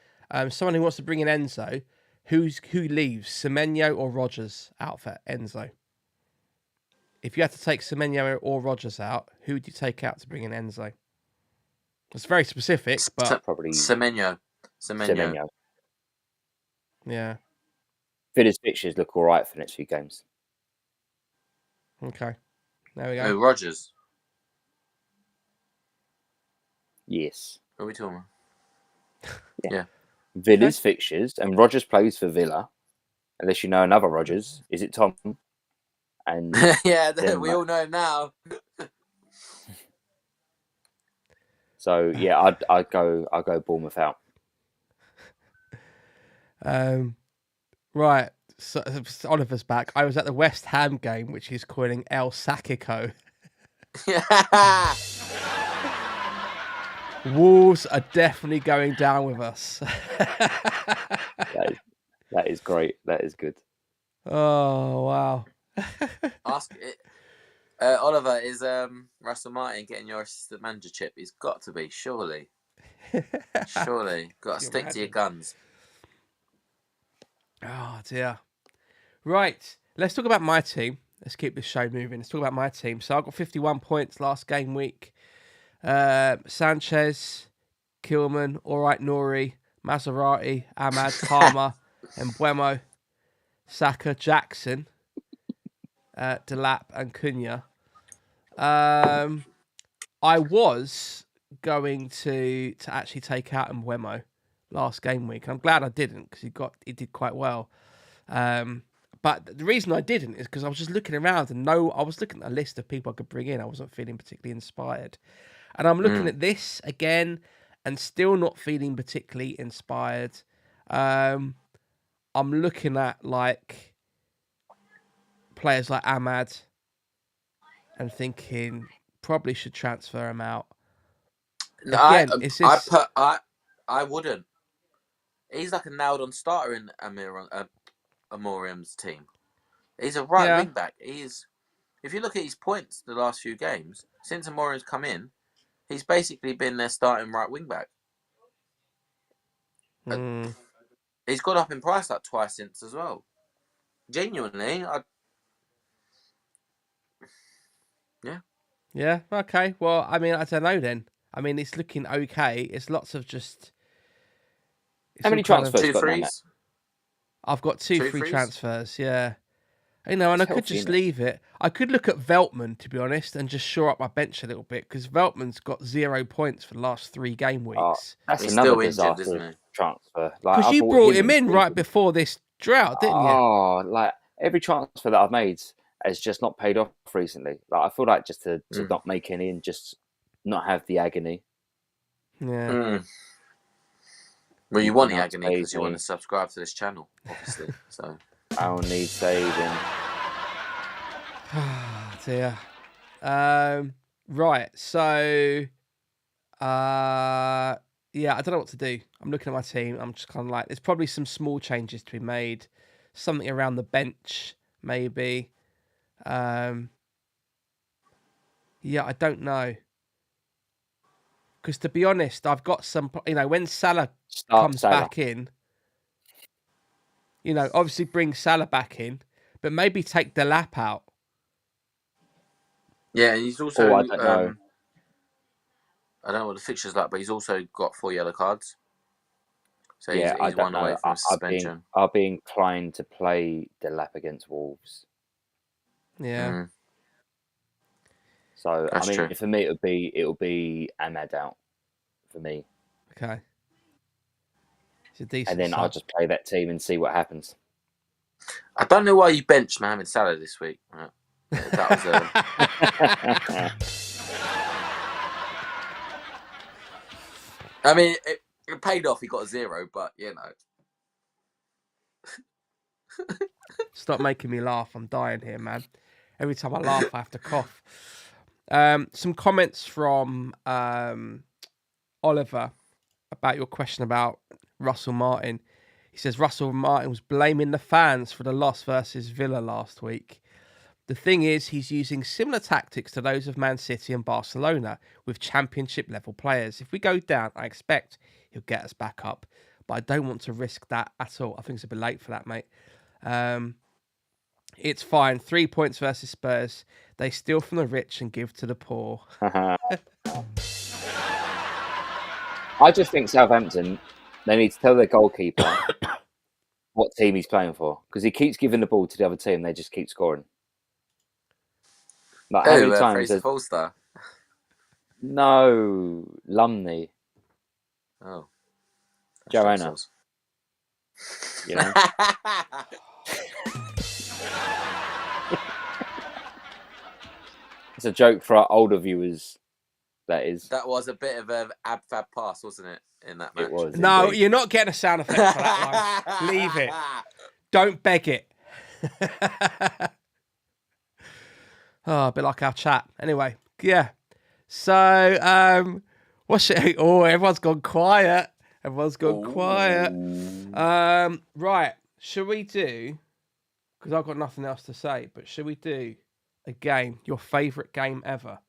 Someone who wants to bring in Enzo. Who leaves, Semenyo or Rodgers out for Enzo? If you had to take Semenyo or Rodgers out, who would you take out to bring in Enzo? It's very specific, but probably Semenyo. Yeah. Villa's fixtures look all right for the next few games. Okay. There we go. Rodgers. Yes. What are we talking about? Yeah. Villa's fixtures, and Rodgers plays for Villa. Unless you know another Rodgers. Is it Tom? And yeah, we all know him now. So yeah, I'd go Bournemouth out. Right. So Oliver's back. I was at the West Ham game, which he's calling El Sakiko. Wolves are definitely going down with us. That is great. That is good. Oh wow. Oliver, is Russell Martin getting your assistant manager chip? He's got to be, surely. Surely. Got to stick to your guns. Oh, dear. Right. Let's talk about my team. Let's keep this show moving. Let's talk about my team. So I got 51 points last game week. Sanchez, Kilman, Alright Nori, Maserati, Ahmad, Palmer, Mbuemo, Saka, Jackson, Delap, and Cunha. I was going to actually take out Mbuemo last game week. I'm glad I didn't because he did quite well. But the reason I didn't is because I was just looking around and I was looking at a list of people I could bring in. I wasn't feeling particularly inspired. And I'm looking at this again and still not feeling particularly inspired. I'm looking at like players like Ahmad and thinking probably should transfer him out. No, Again, I wouldn't. He's like a nailed-on starter in Amorim's team. He's a right wing back. If you look at his points the last few games since Amorim's come in, he's basically been their starting right wing back. He's gone up in price like twice since as well. Genuinely, Yeah, okay. Well, I mean, I don't know then. I mean, it's looking okay. It's lots of just... How many transfers? 2 frees. I've got two free transfers, yeah. You know, and It's I could healthy, just innit? leave it. I could look at Veltman, to be honest, and just shore up my bench a little bit, because Veltman's got 0 points for the last 3 game weeks. That's He's another still injured, disastrous isn't he? transfer. Because I you bought brought him in thinking- right before this drought, didn't you? Oh, like every transfer that I've made has just not paid off recently. Like I feel like just to not make any and just not have the agony. Yeah. Well, you want the Not agony because you saving. want to subscribe to this channel, obviously. So I'll need saving. Dear. Right, so... yeah, I don't know what to do. I'm looking at my team. I'm just kind of like, there's probably some small changes to be made. Something around the bench, maybe. Yeah, I don't know. Because to be honest, I've got some, when Salah comes back in, obviously bring Salah back in, but maybe take the lap out. yeah, he's also. I don't know. I don't know what the fixture's like, but he's also got 4 yellow cards. So Yeah, I he's don't one away know. from suspension. I'll be inclined to play the lap against Wolves. Yeah. So That's I mean, true. for me, it'll be Ahmad out for me, Okay. It's a decent and then sub. I'll just play that team and see what happens. I don't know why you benched Mohamed Salah this week. Right? That was I mean, it paid off. He got a 0, but Stop making me laugh. I'm dying here, man. Every time I laugh, I have to cough. Some comments from Oliver about your question about Russell Martin. He says Russell Martin was blaming the fans for the loss versus Villa last week. The thing is, he's using similar tactics to those of Man City and Barcelona with championship level players. If we go down, I expect he'll get us back up, but I don't want to risk that at all. I think it's a bit late for that, mate. It's fine. 3 points versus Spurs. They steal from the rich and give to the poor. I just think Southampton, they need to tell their goalkeeper what team he's playing for, because he keeps giving the ball to the other team. They just keep scoring. Like how many times? Fraser Polestar. No, Lumley, Oh, Joanna. You know, it's a joke for our older viewers. That is. That was a bit of an ab-fab pass, wasn't it? In that match. It was. No, indeed. you're not getting a sound effect for that one. Leave it. Don't beg it. Oh, a bit like our chat. Anyway, yeah. So, what's it? Oh, everyone's gone quiet. Everyone's gone quiet. Right. Should we do? Because I've got nothing else to say. But should we do a game, your favourite game ever,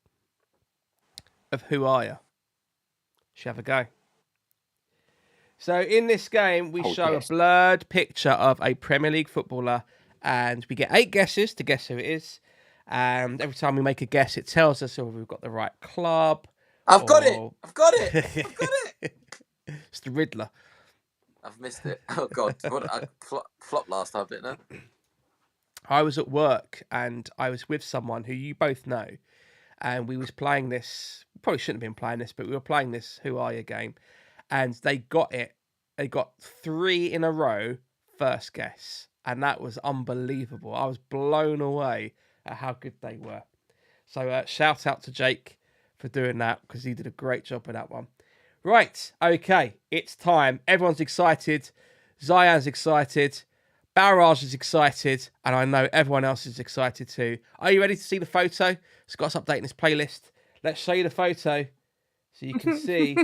of Who Are You? Should have a go. So in this game, we show yes. a blurred picture of a Premier League footballer, and we get 8 guesses to guess who it is. And every time we make a guess, it tells us if we've got the right club. I've got it. I've got it. I've got it. It's the Riddler. I've missed it. Oh God, I flopped last time, didn't I? I was at work and I was with someone who you both know, and we was playing this. Probably shouldn't have been playing this, but we were playing this Who Are You game, and they got it. They got 3 in a row first guess, and that was unbelievable. I was blown away at how good they were. So shout out to Jake for doing that, because he did a great job with that one. Right, okay, it's time. Everyone's excited. Zion's excited. DARRAGH is excited, and I know everyone else is excited too. Are you ready to see the photo? Scott's updating his playlist. Let's show you the photo so you can see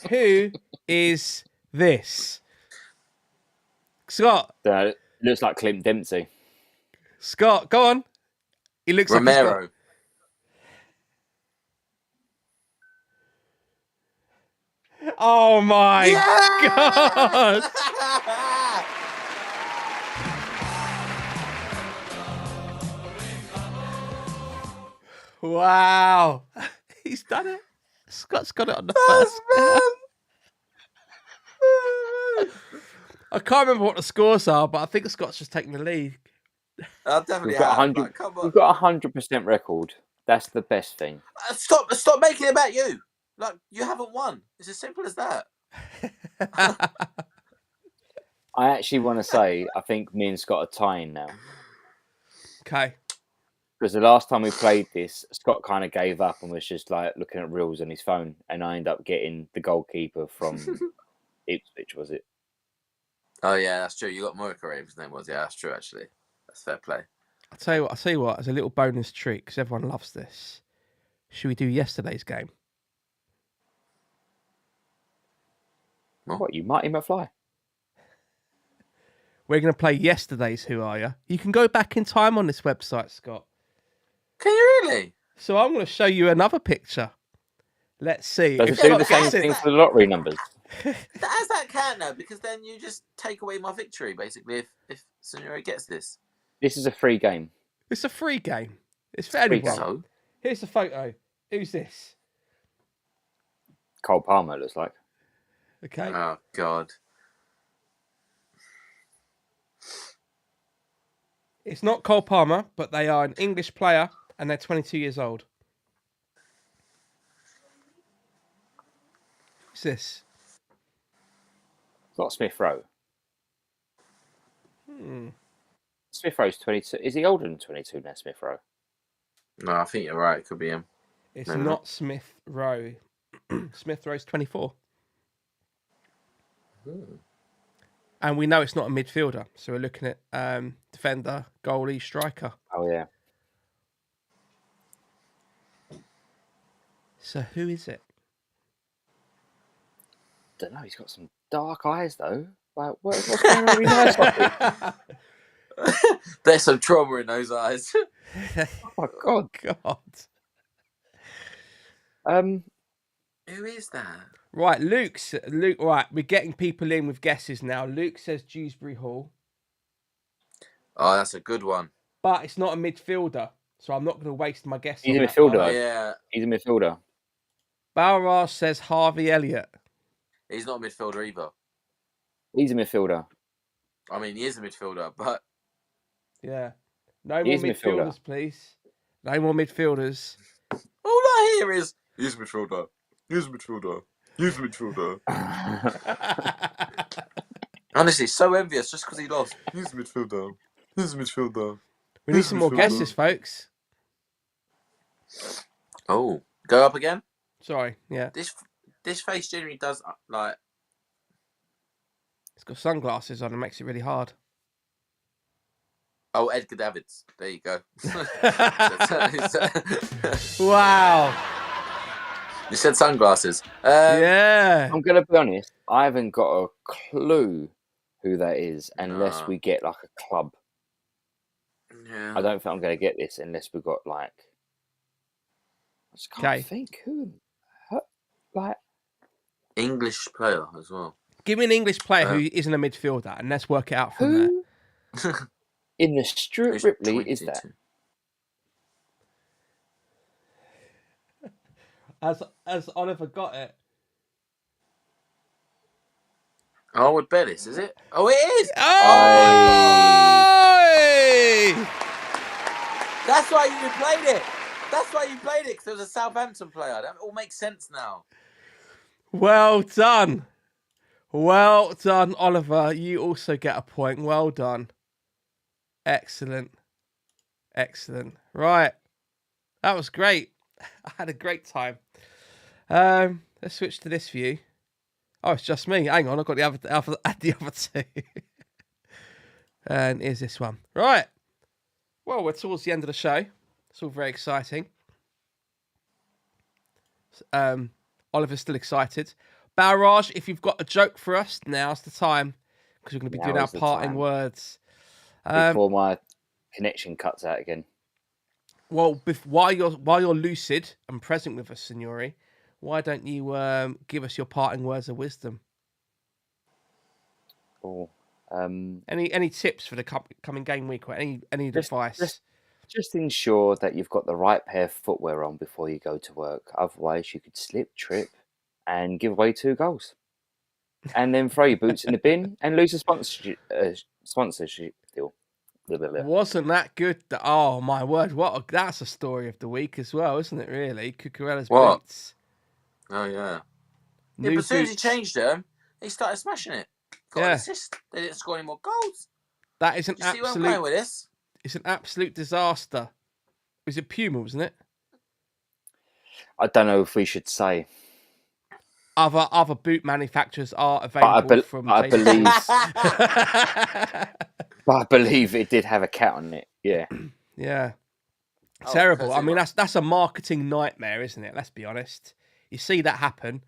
who is this. Scott. It looks like Clint Dempsey. Scott, go on. He looks Romero. like oh my God. Wow. He's done it. Scott's got it on the first. I can't remember what the scores are, but I think Scott's just taking the lead. I definitely We've got have. 100. Like, come on. We've got 100% record. That's the best thing. Stop making it about you. Like, you haven't won. It's as simple as that. I actually want to say, I think me and Scott are tying now. Okay. Because the last time we played this, Scott kind of gave up and was just like looking at reels on his phone, and I ended up getting the goalkeeper from Ipswich, was it? Oh yeah, that's true. You got Morica, his name was. Yeah, that's true. Actually, that's fair play. I'll tell you what, as a little bonus treat, because everyone loves this. Should we do yesterday's game? What, you Marty McFly? We're going to play yesterday's Who Are You? You can go back in time on this website, Scott. Can you really? So I'm going to show you another picture. Let's see. Does it do the same thing for the lottery numbers? How's that count now? Because then you just take away my victory, basically, if Signore gets this. This is a free game. It's a free game. It's for anyone. So? Here's the photo. Who's this? Cole Palmer, it looks like. Okay. Oh, God. It's not Cole Palmer, but they are an English player, and they're 22 years old. Who's this? It's not Smith Rowe. Smith Rowe's 22. Is he older than 22 now, Smith Rowe? No, I think you're right. It could be him. It's Maybe not Smith Rowe. Smith Rowe's 24. And we know it's not a midfielder, so we're looking at defender, goalie, striker. Oh, yeah. So who is it? Don't know. He's got some dark eyes, though. Like, what's going on with his eyes? There's some trauma in those eyes. Oh, my God. God. Who is that? Right, Luke. Right, we're getting people in with guesses now. Luke says Dewsbury Hall, Oh, that's a good one. but it's not a midfielder, so I'm not going to waste my guess. He's on a that midfielder. one. Oh, yeah, He's a midfielder. DARRAGH says Harvey Elliott. he's not a midfielder either. He's a midfielder. I mean, he is a midfielder, but Yeah. No He more is a midfielder. midfielders, please. No more midfielders. all I hear is, he's a midfielder. He's a midfielder. He's a midfielder. Honestly, so envious just because he lost. He's a midfielder. He's a midfielder. We need some more guesses, folks. Oh, go up again? Sorry, yeah. This face generally does, like... It's got sunglasses on and makes it really hard. Oh, Edgar Davids. There you go. Wow. You said sunglasses. Yeah. I'm going to be honest. I haven't got a clue who that is unless No. we get like a club. Yeah. I don't think I'm going to get this unless we've got like. I just can't Okay. think who. Like English player as well. Give me an English player who isn't a midfielder, and let's work it out from there. who in the Stuart Who's Ripley is that? 22? As Oliver got it. Oh, with Bellis, is it? Oh, it is! Oh! That's why you played it! That's why you played it, because it was a Southampton player. That all makes sense now. Well done. Well done, Oliver. You also get a point. Well done. Excellent. Excellent. Right. That was great. I had a great time. Let's switch to this view. Oh, it's just me. Hang on, I've got the other two. And here's this one. Right. Well, we're towards the end of the show. It's all very exciting. Oliver's still excited. DARRAGH, if you've got a joke for us, now's the time, because we're going to be doing our parting words. Before my connection cuts out again. Well, while you're lucid and present with us, Signore, why don't you give us your parting words of wisdom? Oh, any tips for the coming game week, or any advice? Just ensure that you've got the right pair of footwear on before you go to work. Otherwise, you could slip, trip, and give away 2 goals. And then throw your boots in the bin and lose a sponsorship deal. Wasn't that good? Oh my word! That's a story of the week as well, isn't it? Really, Cucurella's boots. Oh yeah. New But as soon as he boots. changed them, he started smashing it. Got an assist. They didn't score any more goals. That is an See where I'm going with this? It's an absolute disaster. Was it Puma, wasn't it? I don't know if we should say. Other boot manufacturers are available I believe it did have a cat on it. Yeah. Yeah. Terrible. I mean, that's a marketing nightmare, isn't it? Let's be honest. You see that happen,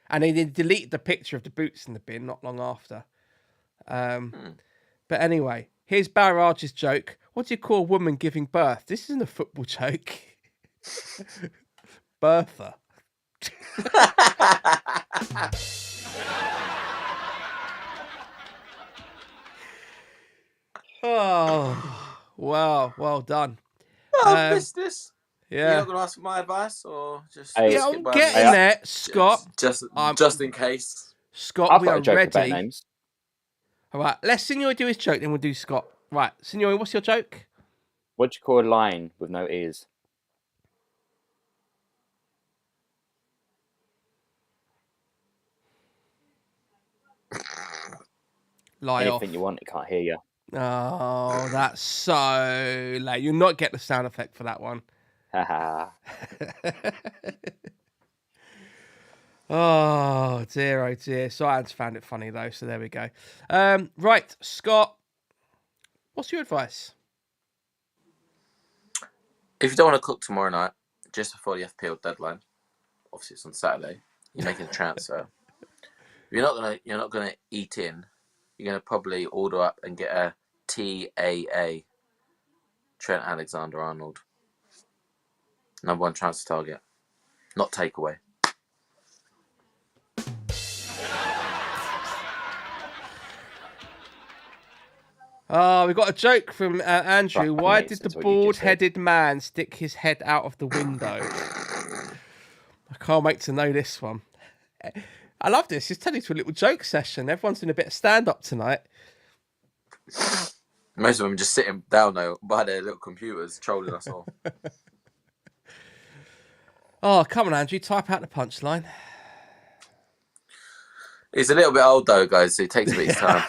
and then they deleted the picture of the boots in the bin not long after. But anyway, here's DARRAGH's joke. What do you call a woman giving birth? This isn't a football joke. Bertha. Oh, wow. Well done. I missed this. Yeah. You're not going to ask for my advice, or just Yeah, I'm getting there, Scott. Just in case. Scott, I've we got are a joke ready. about names. All right, let Signore do his joke, then we'll do Scott. Right, Signore, what's your joke? What do you call a lion with no ears? Lie Anything off. you want, it can't hear you. Oh, that's so late. You'll not get the sound effect for that one. Haha. Oh dear. Science found it funny though, so there we go. Right, Scott, what's your advice? If you don't want to cook tomorrow night, just before the FPL deadline, obviously it's on Saturday, you're making a transfer. You're not gonna eat in. You're gonna probably order up and get a TAA, Trent Alexander-Arnold, #1 transfer target, not takeaway. Oh, we got a joke from Andrew. Fuck, Why mate, did the that's what you just said. bald-headed man stick his head out of the window? I can't wait to know this one. I love this. It's turned into a little joke session. Everyone's doing a bit of stand-up tonight. Most of them just sitting down though by their little computers, trolling us all. Oh, come on, Andrew. Type out the punchline. He's a little bit old though, guys, so he takes a bit of time.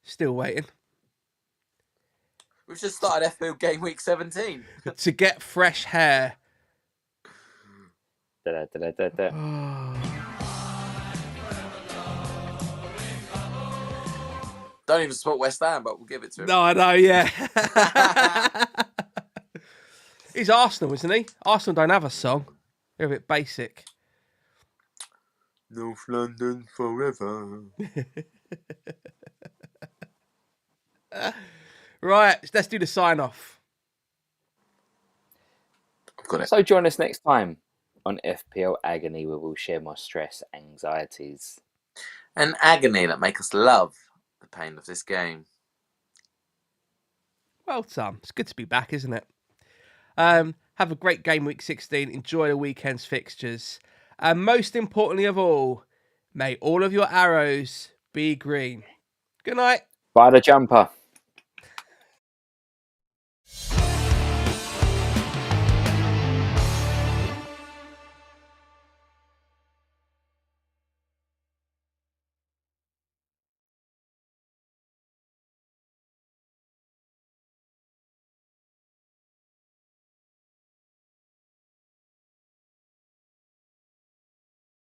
Still waiting. We've just started FPL Gameweek 17. To get fresh hair. Don't even support West Ham, but we'll give it to him. No, I know, yeah. He's Arsenal, isn't he? Arsenal don't have a song. They're a bit basic. North London forever. Right, let's do the sign off. I've got it. So join us next time on FPL Agony, where we'll share my stress, anxieties. An agony that make us love the pain of this game. Well, Tom, it's good to be back, isn't it? Have a great game week 16. Enjoy the weekend's fixtures. And most importantly of all, may all of your arrows be green. Good night. Buy the jumper.